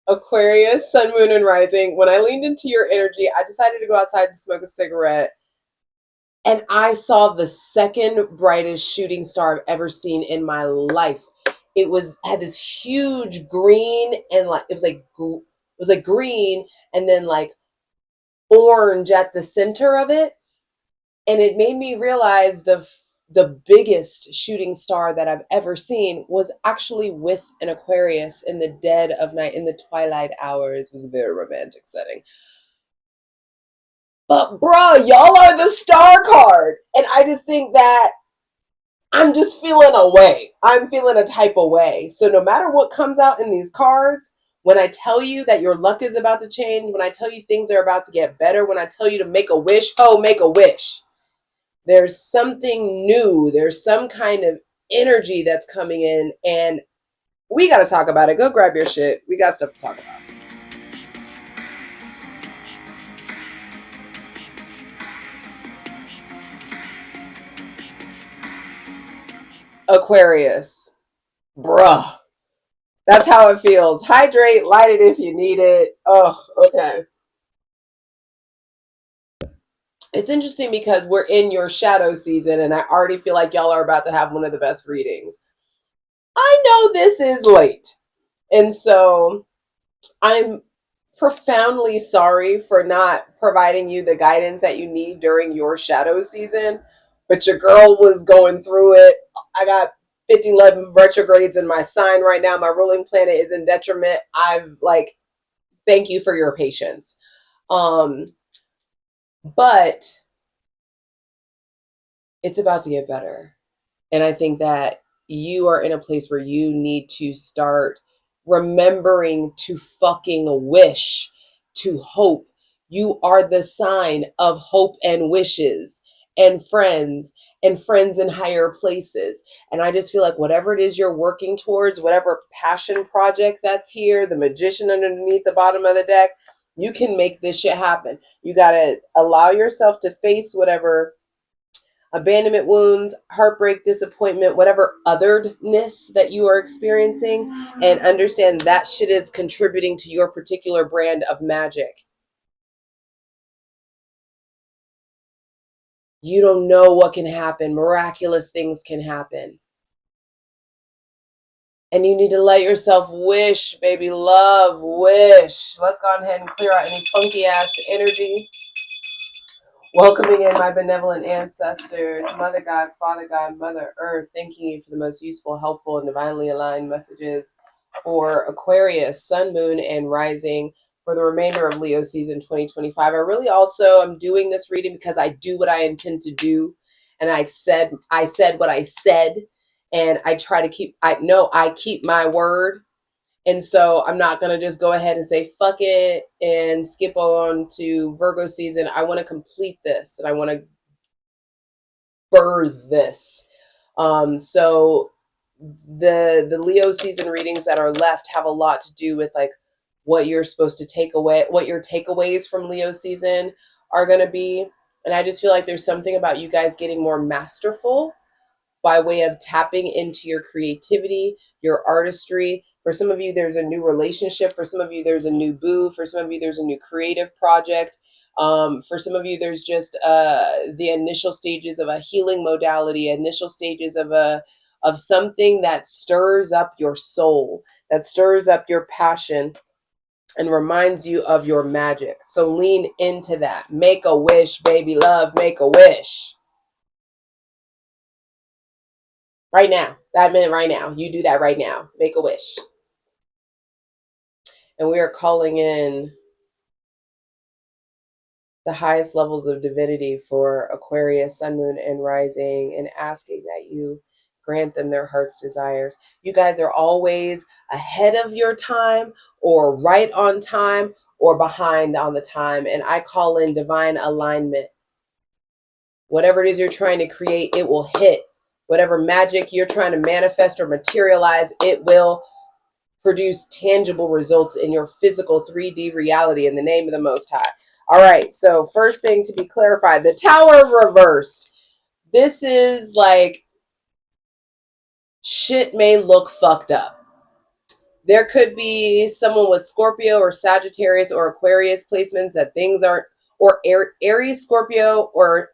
Aquarius, sun, moon, and rising. When I leaned into your energy, I decided to go outside and smoke a cigarette. And I saw the second brightest shooting star I've ever seen in my life. It had this huge green and like it was like green and then like orange at the center of it, and it made me realize the biggest shooting star that I've ever seen was actually with an Aquarius in the dead of night, in the twilight hours. It was a very romantic setting. But bruh, y'all are the star card. And I just think that I'm just feeling a way. I'm feeling a type of way. So no matter what comes out in these cards, when I tell you that your luck is about to change, when I tell you things are about to get better, when I tell you to make a wish, oh, make a wish. There's something new. There's some kind of energy that's coming in, and we got to talk about it. Go grab your shit. We got stuff to talk about. Aquarius. Bruh. That's how it feels. Hydrate, light it if you need it. Oh, okay. It's interesting because we're in your shadow season, and I already feel like y'all are about to have one of the best readings. I know this is late, and so I'm profoundly sorry for not providing you the guidance that you need during your shadow season, but your girl was going through it. I got 50-11 retrogrades in my sign right now. My ruling planet is in detriment. I've like, thank you for your patience. Um, but it's about to get better. And I think that you are in a place where you need to start remembering to fucking wish, to hope. You are the sign of hope and wishes and friends in higher places. And I just feel like whatever it is you're working towards, whatever passion project that's here, the magician underneath the bottom of the deck, you can make this shit happen. You got to allow yourself to face whatever abandonment wounds, heartbreak, disappointment, whatever otherness that you are experiencing, and understand that shit is contributing to your particular brand of magic. You don't know what can happen. Miraculous things can happen. And you need to let yourself wish, baby love, wish. Let's go ahead and clear out any funky ass energy. Welcoming in my benevolent ancestors, Mother God, Father God, Mother Earth, thanking you for the most useful, helpful, and divinely aligned messages for Aquarius, Sun, Moon, and Rising for the remainder of Leo season 2025. I really also am doing this reading because I do what I intend to do, and I said what I said, and I try to keep. I know I keep my word. And so I'm not going to just go ahead and say, fuck it, and skip on to Virgo season. I want to complete this and I want to birth this. So the Leo season readings that are left have a lot to do with like what you're supposed to take away, what your takeaways from Leo season are going to be. And I just feel like there's something about you guys getting more masterful by way of tapping into your creativity, your artistry. For some of you, there's a new relationship. For some of you, there's a new boo. For some of you, there's a new creative project. For some of you, there's just the initial stages of a healing modality, initial stages of something that stirs up your soul, that stirs up your passion, and reminds you of your magic. So lean into that. Make a wish, baby love. Make a wish. Right now. That meant right now. You do that right now. Make a wish. And we are calling in the highest levels of divinity for Aquarius, Sun, Moon, and Rising, and asking that you grant them their heart's desires. You guys are always ahead of your time, or right on time, or behind on the time. And I call in divine alignment. Whatever it is you're trying to create, it will hit. Whatever magic you're trying to manifest or materialize, it will produce tangible results in your physical 3D reality in the name of the Most High. All right, so first thing to be clarified, the Tower reversed. This is like shit may look fucked up. There could be someone with Scorpio or Sagittarius or Aquarius placements that things aren't, or Aries, Scorpio, or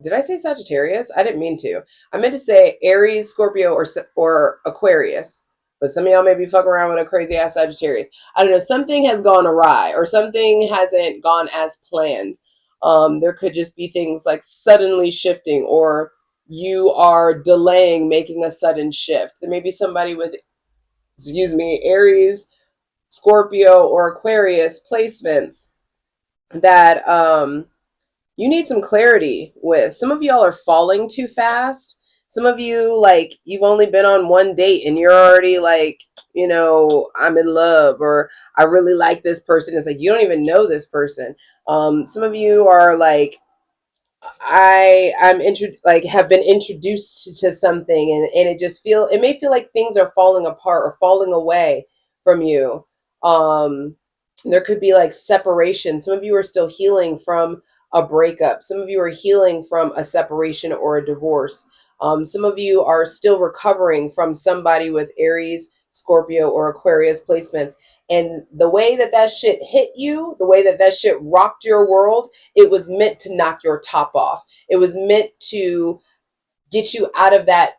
did I say Sagittarius? I didn't mean to. I meant to say Aries, Scorpio, or Aquarius. But some of y'all may be fucking around with a crazy ass Sagittarius. I don't know. Something has gone awry, or something hasn't gone as planned. There could just be things like suddenly shifting, or you are delaying making a sudden shift. There may be somebody with, excuse me, Aries, Scorpio, or Aquarius placements that you need some clarity with. Some of y'all are falling too fast. Some of you, like, you've only been on one date and you're already like, I'm in love, or I really like this person. It's like you don't even know this person. Some of you are like, like have been introduced to something, and it may feel like things are falling apart or falling away from you. Um there could be like separation. Some of you are still healing from a breakup. Some of you are healing from a separation or a divorce. Some of you are still recovering from somebody with Aries, Scorpio, or Aquarius placements. And the way that that shit hit you, the way that that shit rocked your world, it was meant to knock your top off. It was meant to get you out of that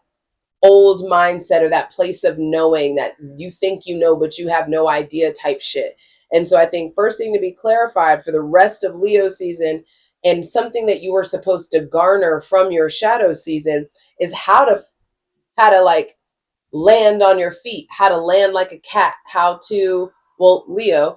old mindset, or that place of knowing that you think you know, but you have no idea type shit. And so I think first thing to be clarified for the rest of Leo season, and something that you were supposed to garner from your shadow season, is how to like land on your feet, how to land like a cat, how to, well, Leo,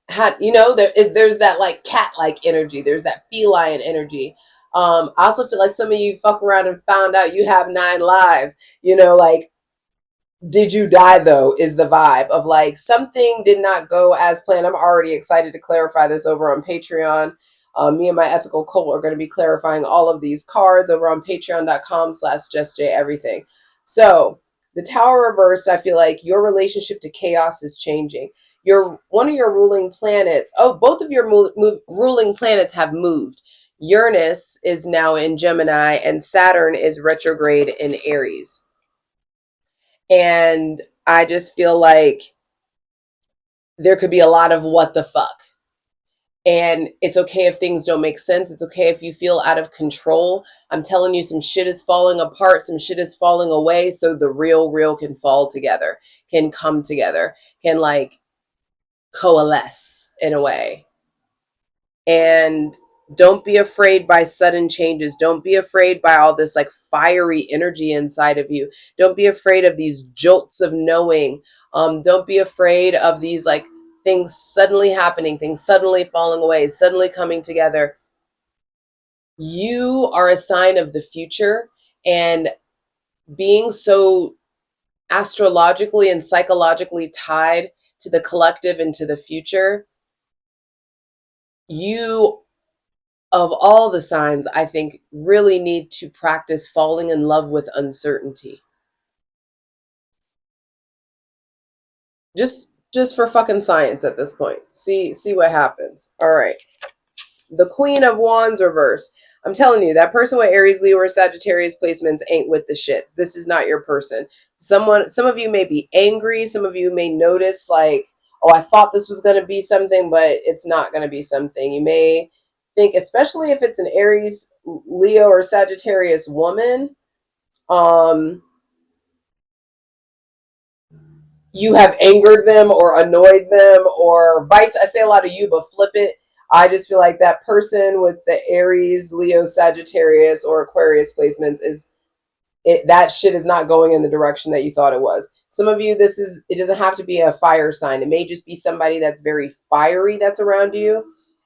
there's that like cat like energy, there's that feline energy. I also feel like some of you fuck around and found out you have 9 lives. Like, did you die though, is the vibe of like something did not go as planned. I'm already excited to clarify this over on Patreon. Me and my ethical cult are going to be clarifying all of these cards over on patreon.com/JustJEverything. So the Tower reversed, I feel like your relationship to chaos is changing. One of your ruling planets, both of your ruling planets have moved. Uranus is now in Gemini and Saturn is retrograde in Aries. And I just feel like there could be a lot of what the fuck. And it's okay if things don't make sense. It's okay if you feel out of control. I'm telling you, some shit is falling apart, some shit is falling away, so the real can fall together, can come together, can like coalesce in a way. And don't be afraid by sudden changes. Don't be afraid by all this like fiery energy inside of you. Don't be afraid of these jolts of knowing. Don't be afraid of these like things suddenly happening, things suddenly falling away, suddenly coming together. You are a sign of the future, and being so astrologically and psychologically tied to the collective and to the future, you, of all the signs, I think, really need to practice falling in love with uncertainty. Just for fucking science at this point. See what happens. All right. The Queen of Wands reverse. I'm telling you, that person with Aries, Leo, or Sagittarius placements ain't with the shit. This is not your person. Some of you may be angry. Some of you may notice like, oh, I thought this was going to be something, but it's not going to be something. You may think, especially if it's an Aries, Leo, or Sagittarius woman, you have angered them or annoyed them, or vice. I say a lot of you, but flip it. I just feel like that person with the Aries, Leo, Sagittarius, or Aquarius placements that shit is not going in the direction that you thought it was. Some of you, it doesn't have to be a fire sign. It may just be somebody that's very fiery that's around you.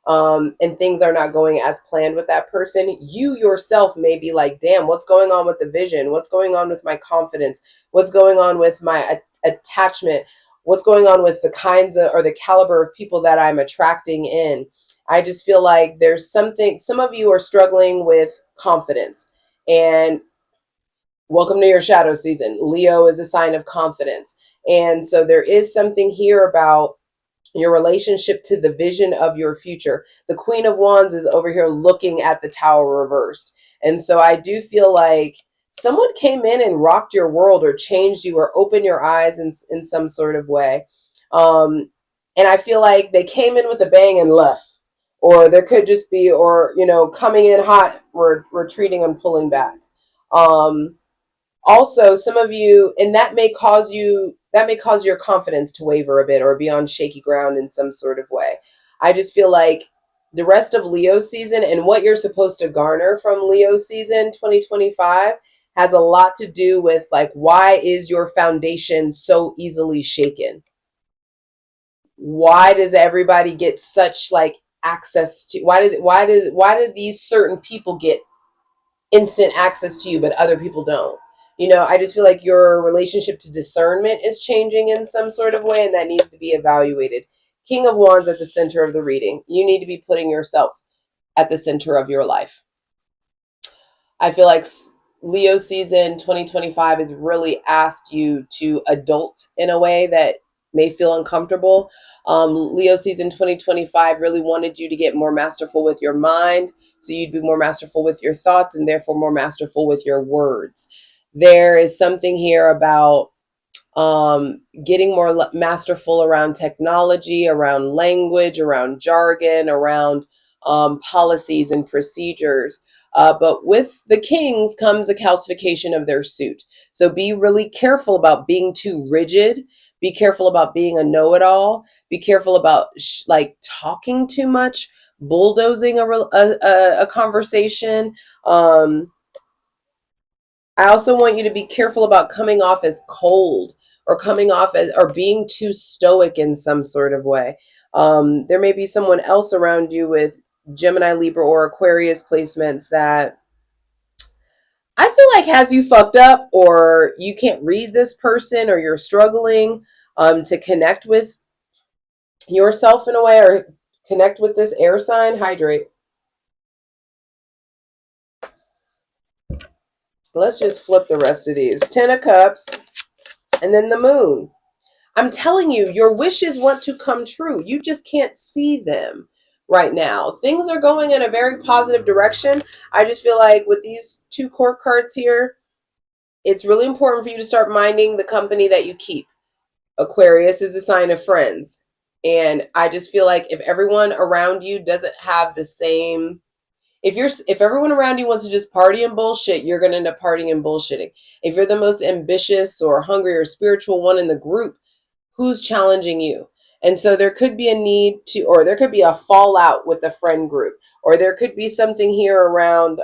And things are not going as planned with that person. You yourself may be like, damn, what's going on with the vision? What's going on with my confidence? What's going on with my attachment? What's going on with the kinds of, or the caliber of people that I'm attracting in? I just feel like there's something, some of you are struggling with confidence, and welcome to your shadow season. Leo is a sign of confidence. And so there is something here about your relationship to the vision of your future. The Queen of Wands is over here looking at the Tower reversed. And so I do feel like someone came in and rocked your world or changed you or opened your eyes in some sort of way. Um, and I feel like they came in with a bang and left. Or there could just be, or, coming in hot, retreating and pulling back. Um, Also, some of you, and that may cause your confidence to waver a bit or be on shaky ground in some sort of way. I just feel like the rest of Leo season and what you're supposed to garner from Leo season 2025 has a lot to do with, like, why is your foundation so easily shaken? Why does everybody get such, like, access to, why do these certain people get instant access to you, but other people don't? I just feel like your relationship to discernment is changing in some sort of way, and that needs to be evaluated. King of Wands at the center of the reading. You need to be putting yourself at the center of your life. I feel like Leo season 2025 has really asked you to adult in a way that may feel uncomfortable. Leo season 2025 really wanted you to get more masterful with your mind, so you'd be more masterful with your thoughts and therefore more masterful with your words. There is something here about getting more masterful around technology, around language, around jargon, around policies and procedures. But with the kings comes a calcification of their suit. So be really careful about being too rigid. Be careful about being a know-it-all. Be careful about like talking too much, bulldozing a conversation. Um, I also want you to be careful about coming off as cold or coming off as or being too stoic in some sort of way. There may be someone else around you with Gemini, Libra, or Aquarius placements that I feel like has you fucked up, or you can't read this person, or you're struggling to connect with yourself in a way, or connect with this air sign. Hydrate. Let's just flip the rest of these. Ten of Cups, and then the Moon. I'm telling you, your wishes want to come true. You just can't see them right now. Things are going in a very positive direction. I just feel like with these two court cards here, it's really important for you to start minding the company that you keep. Aquarius is the sign of friends. And I just feel like if everyone around you doesn't have the same, if everyone around you wants to just party and bullshit, you're going to end up partying and bullshitting. If you're the most ambitious or hungry or spiritual one in the group, who's challenging you? And so there could be a need to, or there could be a fallout with the friend group, or there could be something here around,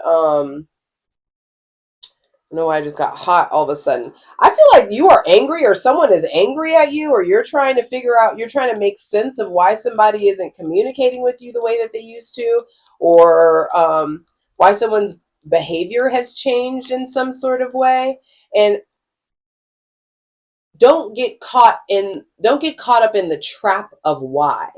no, I just got hot all of a sudden. I feel like you are angry, or someone is angry at you, or you're trying to figure out, you're trying to make sense of why somebody isn't communicating with you the way that they used to, or why someone's behavior has changed in some sort of way. And don't get caught up in the trap of why.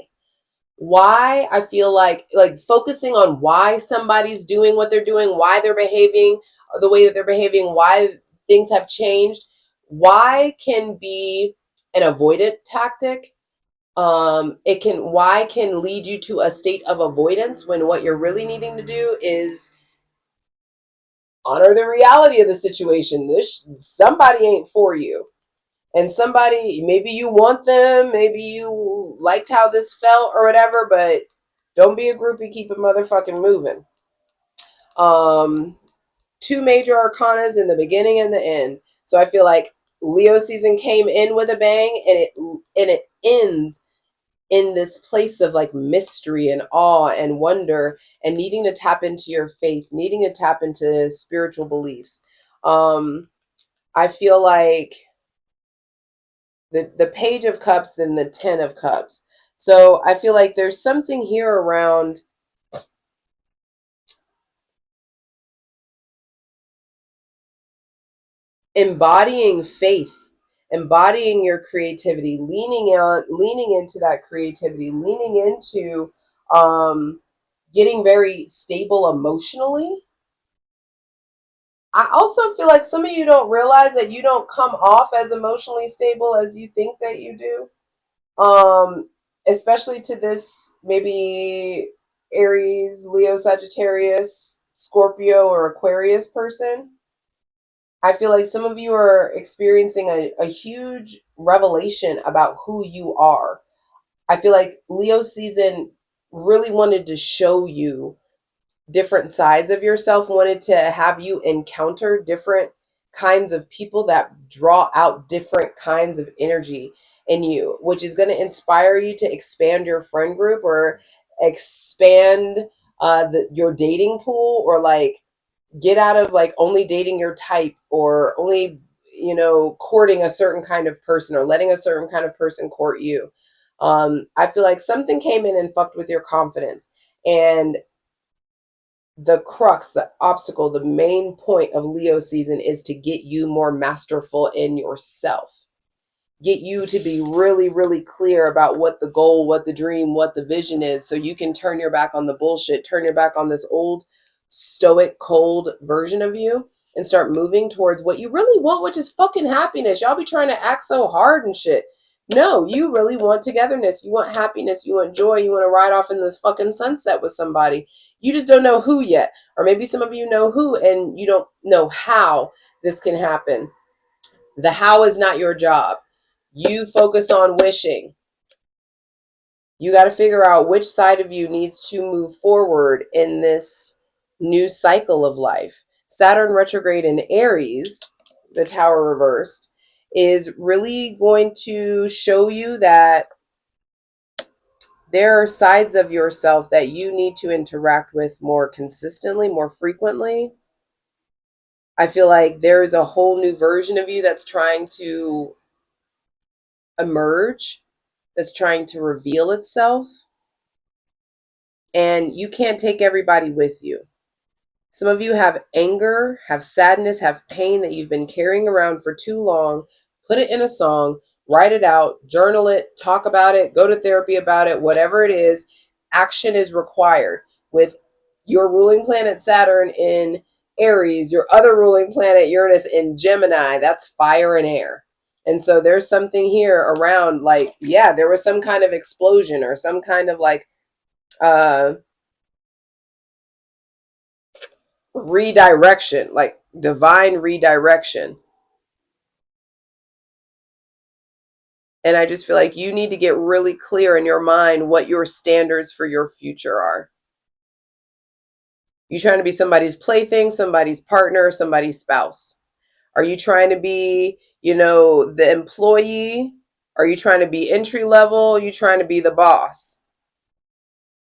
I feel like focusing on why somebody's doing what they're doing, why they're behaving the way that they're behaving, why things have changed, why can be an avoidant tactic. Why can lead you to a state of avoidance when what you're really needing to do is honor the reality of the situation. This somebody ain't for you. And somebody, maybe you want them, maybe you liked how this felt or whatever, but don't be a groupie, keep it motherfucking moving. Um, Two major arcanas in the beginning and the end. So I feel like Leo season came in with a bang, and it ends in this place of like mystery and awe and wonder and needing to tap into your faith, needing to tap into spiritual beliefs. I feel like the Page of Cups than the Ten of Cups. So I feel like there's something here around embodying faith, embodying your creativity, leaning into that creativity, leaning into getting very stable emotionally. I also feel like some of you don't realize that you don't come off as emotionally stable as you think that you do. um Especially to this maybe Aries, Leo, Sagittarius, Scorpio, or Aquarius person. I feel like some of you are experiencing a huge revelation about who you are. I feel like Leo season really wanted to show you different sides of yourself, wanted to have you encounter different kinds of people that draw out different kinds of energy in you, which is going to inspire you to expand your friend group or expand your dating pool, or like get out of like only dating your type, or only, courting a certain kind of person, or letting a certain kind of person court you. I feel like something came in and fucked with your confidence. And the crux, the obstacle, the main point of Leo season is to get you more masterful in yourself, get you to be really, really clear about what the goal, what the dream, what the vision is, so you can turn your back on the bullshit, turn your back on this old, stoic, cold version of you, and start moving towards what you really want, which is fucking happiness. Y'all be trying to act so hard and shit. No, you really want togetherness. You want happiness. You want joy. You want to ride off in this fucking sunset with somebody. You just don't know who yet. Or maybe some of you know who and you don't know how this can happen. The how is not your job. You focus on wishing. You got to figure out which side of you needs to move forward in this new cycle of life. Saturn retrograde in Aries, the Tower reversed, is really going to show you that there are sides of yourself that you need to interact with more consistently, more frequently. I feel like there is a whole new version of you that's trying to emerge, that's trying to reveal itself, and you can't take everybody with you. Some of you have anger, have sadness, have pain that you've been carrying around for too long. Put it in a song, write it out, journal it, talk about it, go to therapy about it, whatever it is. Action is required. With your ruling planet Saturn in Aries, your other ruling planet Uranus in Gemini, that's fire and air. And so there's something here around, like, yeah, there was some kind of explosion or some kind of like uh redirection, like divine redirection. And I just feel like you need to get really clear in your mind what your standards for your future are. You trying to be somebody's plaything, somebody's partner, somebody's spouse? Are you trying to be, the employee? Are you trying to be entry level? Are you trying to be the boss?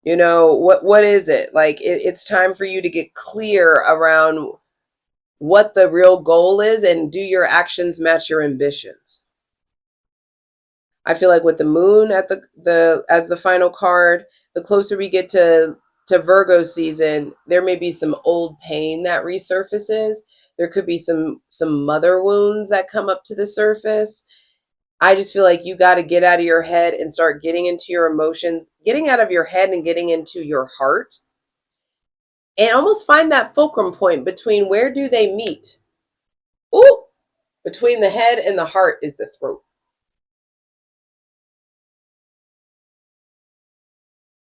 What is it? Like it's time for you to get clear around what the real goal is, and do your actions match your ambitions? I feel like with the moon at the as the final card, the closer we get to Virgo season, there may be some old pain that resurfaces. There could be some mother wounds that come up to the surface. I just feel like you got to get out of your head and start getting into your emotions, getting out of your head and getting into your heart, and almost find that fulcrum point between where do they meet. Ooh, between the head and the heart is the throat.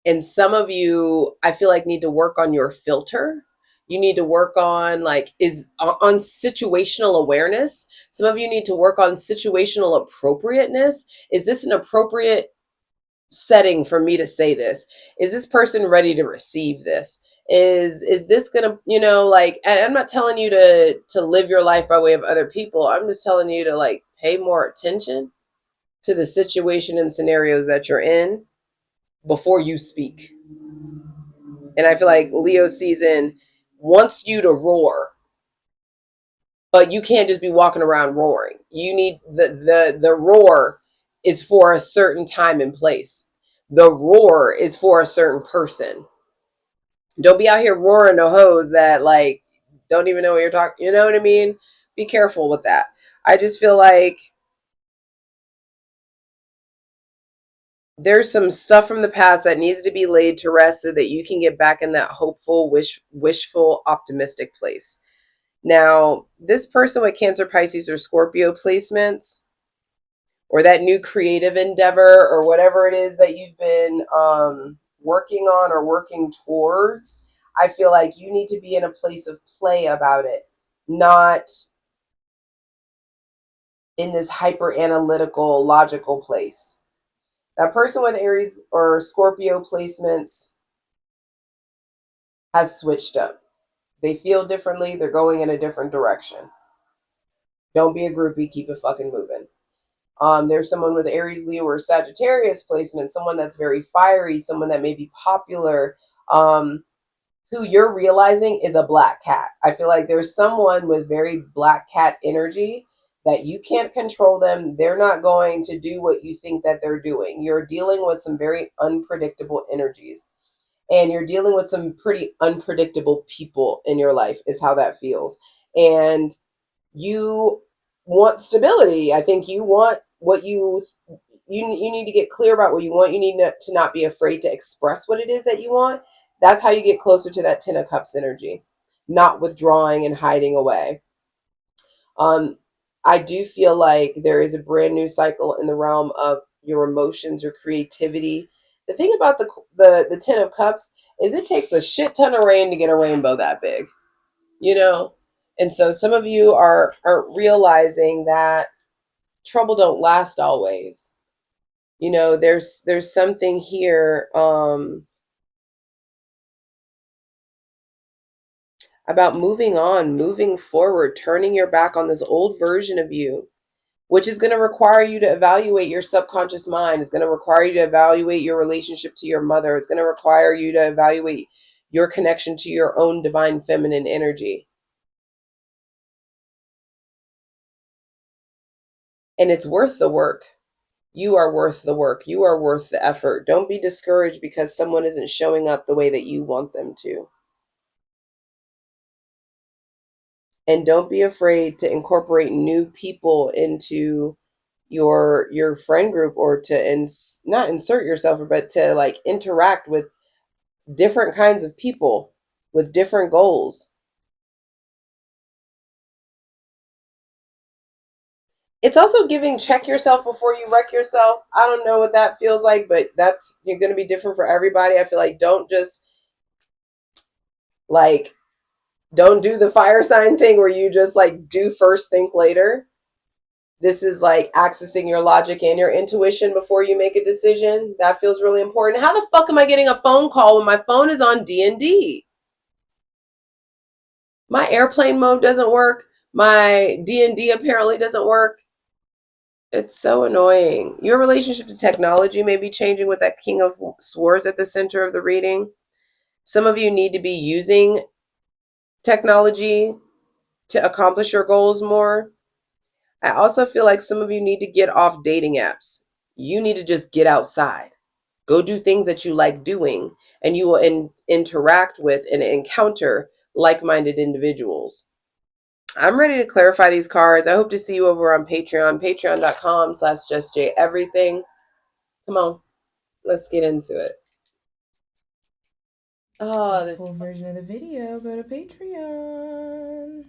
And some of you, I feel like, need to work on your filter. You need to work on like is on situational awareness. Some of you need to work on situational appropriateness. Is this an appropriate setting for me to say this? Is this person ready to receive this? Is this gonna, like, and I'm not telling you to live your life by way of other people. I'm just telling you to like pay more attention to the situation and scenarios that you're in before you speak. And I feel like Leo season wants you to roar, but you can't just be walking around roaring. You need the roar is for a certain time and place. The roar is for a certain person. Don't be out here roaring no hoes that like don't even know what you're talking. You know what I mean? Be careful with that. I just feel like there's some stuff from the past that needs to be laid to rest so that you can get back in that hopeful, wishful, optimistic place. Now, this person with Cancer, Pisces, or Scorpio placements, or that new creative endeavor, or whatever it is that you've been working on or working towards, I feel like you need to be in a place of play about it, not in this hyper analytical, logical place. That person with Aries or Scorpio placements has switched up. They feel differently. They're going in a different direction. Don't be a groupie. Keep it fucking moving. There's someone with Aries, Leo, or Sagittarius placement, someone that's very fiery, someone that may be popular, who you're realizing is a black cat. I feel like there's someone with very black cat energy that you can't control them. They're not going to do what you think that they're doing. You're dealing with some very unpredictable energies. And you're dealing with some pretty unpredictable people in your life, is how that feels. And you want stability. I think you want what you need to get clear about what you want. You need to not be afraid to express what it is that you want. That's how you get closer to that Ten of Cups energy, not withdrawing and hiding away. Um, I do feel like there is a brand new cycle in the realm of your emotions, your creativity. The thing about the Ten of Cups is it takes a shit ton of rain to get a rainbow that big, you know? And so some of you are realizing that trouble don't last always. You know, there's something here about moving on, moving forward, turning your back on this old version of you, which is going to require you to evaluate your subconscious mind. It's going to require you to evaluate your relationship to your mother. It's going to require you to evaluate your connection to your own divine feminine energy. And it's worth the work. You are worth the work. You are worth the effort. Don't be discouraged because someone isn't showing up the way that you want them to. And don't be afraid to incorporate new people into your friend group, or to not insert yourself, but to like interact with different kinds of people with different goals. It's also giving check yourself before you wreck yourself. I don't know what that feels like, but that's you're going to be different for everybody. I feel like don't just like don't do the fire sign thing where you just like do first, think later. This is like accessing your logic and your intuition before you make a decision. That feels really important. How the fuck am I getting a phone call when my phone is on D&D? My airplane mode doesn't work. My D&D apparently doesn't work. It's so annoying. Your relationship to technology may be changing with that King of Swords at the center of the reading. Some of you need to be using technology to accomplish your goals more. I also feel like some of you need to get off dating apps. You need to just get outside. Go do things that you like doing, and you will interact with and encounter like-minded individuals. I'm ready to clarify these cards. I hope to see you over on Patreon, patreon.com/JustJEverything. Come on, let's get into it. Oh, this full version of the video, go to Patreon.